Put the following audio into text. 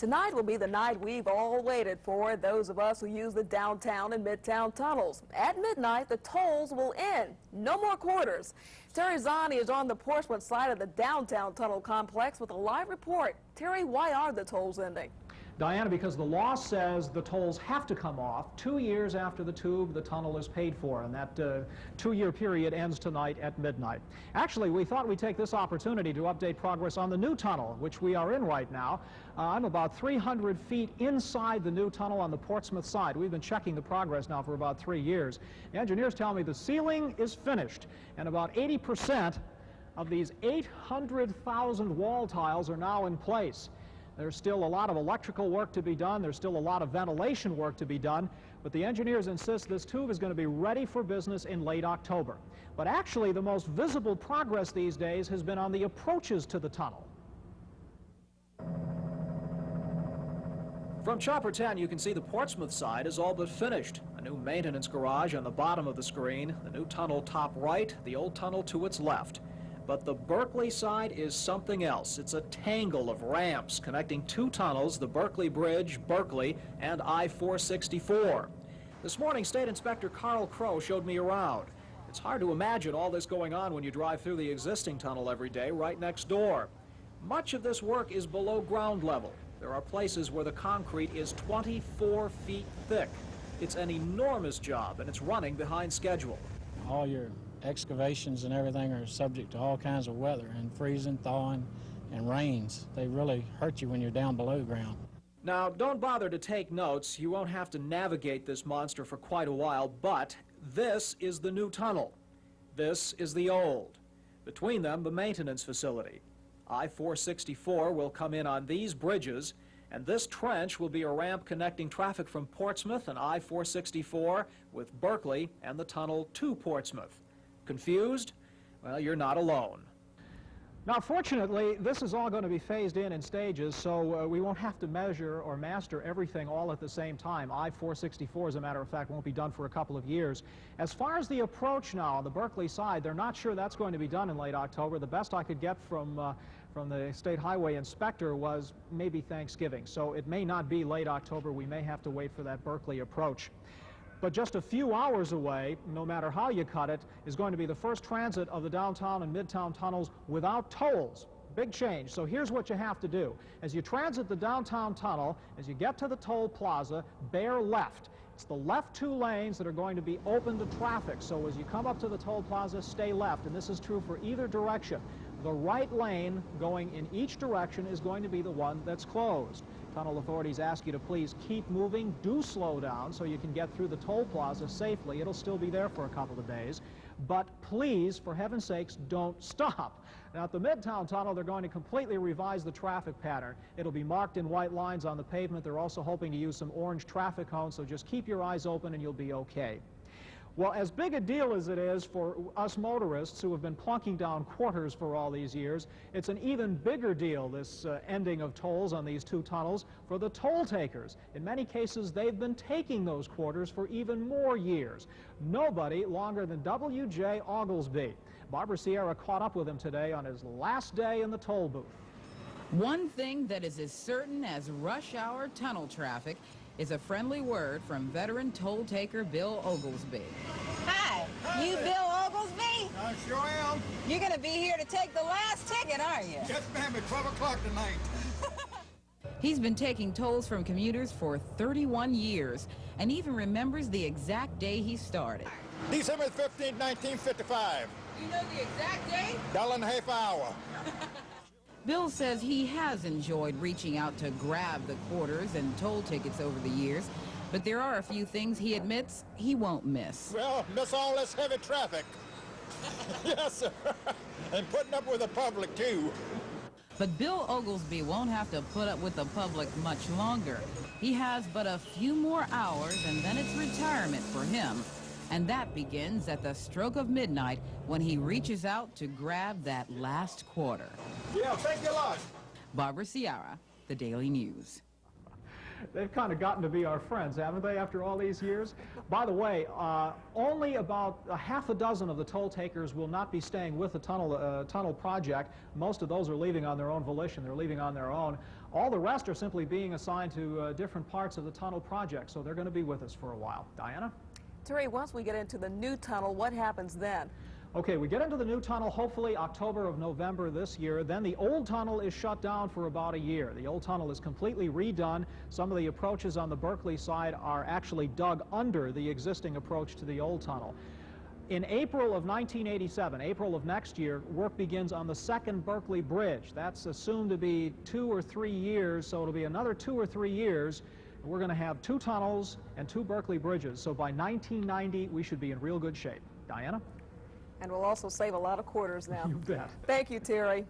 Tonight will be the night we've all waited for, those of us who use the downtown and Midtown tunnels. At midnight, the tolls will end. No more quarters. Terry Zani is on the Portsmouth side of the downtown tunnel complex with a live report. Terry, why are the tolls ending? Diana, because the law says the tolls have to come off 2 years after the tunnel is paid for, and that 2-year period ends tonight at midnight. Actually, we thought we'd take this opportunity to update progress on the new tunnel, which we are in right now. I'm about 300 feet inside the new tunnel on the Portsmouth side. We've been checking the progress now for about 3 years. The engineers tell me the ceiling is finished, and about 80% of these 800,000 wall tiles are now in place. There's still a lot of electrical work to be done. There's still a lot of ventilation work to be done. But the engineers insist this tube is going to be ready for business in late October. But actually, the most visible progress these days has been on the approaches to the tunnel. From Chopper 10, you can see the Portsmouth side is all but finished. A new maintenance garage on the bottom of the screen, the new tunnel top right, the old tunnel to its left. But the Berkeley side is something else. It's a tangle of ramps connecting two tunnels, the Berkeley Bridge, Berkeley, and I-464. This morning, State Inspector Carl Crow showed me around. It's hard to imagine all this going on when you drive through the existing tunnel every day right next door. Much of this work is below ground level. There are places where the concrete is 24 feet thick. It's an enormous job, and it's running behind schedule. All your excavations and everything are subject to all kinds of weather, and freezing, thawing, and rains. They really hurt you when you're down below ground. Now, don't bother to take notes. You won't have to navigate this monster for quite a while, but this is the new tunnel. This is the old. Between them, the maintenance facility. I-464 will come in on these bridges, and this trench will be a ramp connecting traffic from Portsmouth and I-464 with Berkeley and the tunnel to Portsmouth. Confused? Well, you're not alone. Now, fortunately, this is all going to be phased in stages, so we won't have to measure or master everything all at the same time. I-464, as a matter of fact, won't be done for a couple of years. As far as the approach now on the Berkeley side, they're not sure that's going to be done in late October. The best I could get from the state highway inspector was maybe Thanksgiving. So it may not be late October. We may have to wait for that Berkeley approach. But just a few hours away, no matter how you cut it, is going to be the first transit of the downtown and midtown tunnels without tolls. Big change. So here's what you have to do. As you transit the downtown tunnel, as you get to the toll plaza, bear left. It's the left 2 lanes that are going to be open to traffic. So as you come up to the toll plaza, stay left. And this is true for either direction. The right lane going in each direction is going to be the one that's closed. Tunnel authorities ask you to please keep moving. Do slow down so you can get through the toll plaza safely. It'll still be there for a couple of days. But please, for heaven's sakes, don't stop. Now, at the Midtown Tunnel, they're going to completely revise the traffic pattern. It'll be marked in white lines on the pavement. They're also hoping to use some orange traffic cones, so just keep your eyes open and you'll be okay. Well, as big a deal as it is for us motorists who have been plunking down quarters for all these years, it's an even bigger deal, this ending of tolls on these 2 tunnels, for the toll takers. In many cases, they've been taking those quarters for even more years. Nobody longer than W.J. Oglesby. Barbara Sierra caught up with him today on his last day in the toll booth. One thing that is as certain as rush hour tunnel traffic is a friendly word from veteran toll taker Bill Oglesby. Hi, you Bill Oglesby? I sure am. You're going to be here to take the last ticket, aren't you? Yes, ma'am, at 12 o'clock tonight. He's been taking tolls from commuters for 31 years and even remembers the exact day he started. December 15th, 1955. You know the exact day? $1.50 an hour. Bill says he has enjoyed reaching out to grab the quarters and toll tickets over the years, but there are a few things he admits he won't miss. Well, miss all this heavy traffic. Yes, sir. And putting up with the public, too. But Bill Oglesby won't have to put up with the public much longer. He has but a few more hours, and then it's retirement for him. And that begins at the stroke of midnight when he reaches out to grab that last quarter. Yeah, thank you a lot. Barbara Sierra, The Daily News. They've kind of gotten to be our friends, haven't they, after all these years? By the way, only about a half a dozen of the toll takers will not be staying with the tunnel project. Most of those are leaving on their own volition. They're leaving on their own. All the rest are simply being assigned to different parts of the tunnel project, so they're going to be with us for a while. Diana? Terry, once we get into the new tunnel, what happens then? Okay, we get into the new tunnel hopefully October of November this year. Then the old tunnel is shut down for about a year. The old tunnel is completely redone. Some of the approaches on the Berkeley side are actually dug under the existing approach to the old tunnel. In April of 1987, April of next year, work begins on the second Berkeley Bridge. That's assumed to be 2 or 3 years, so it'll be another 2 or 3 years. We're going to have 2 tunnels and 2 Berkeley bridges, so by 1990 we should be in real good shape. Diana? And we'll also save a lot of quarters now. You bet. Thank you, Terry.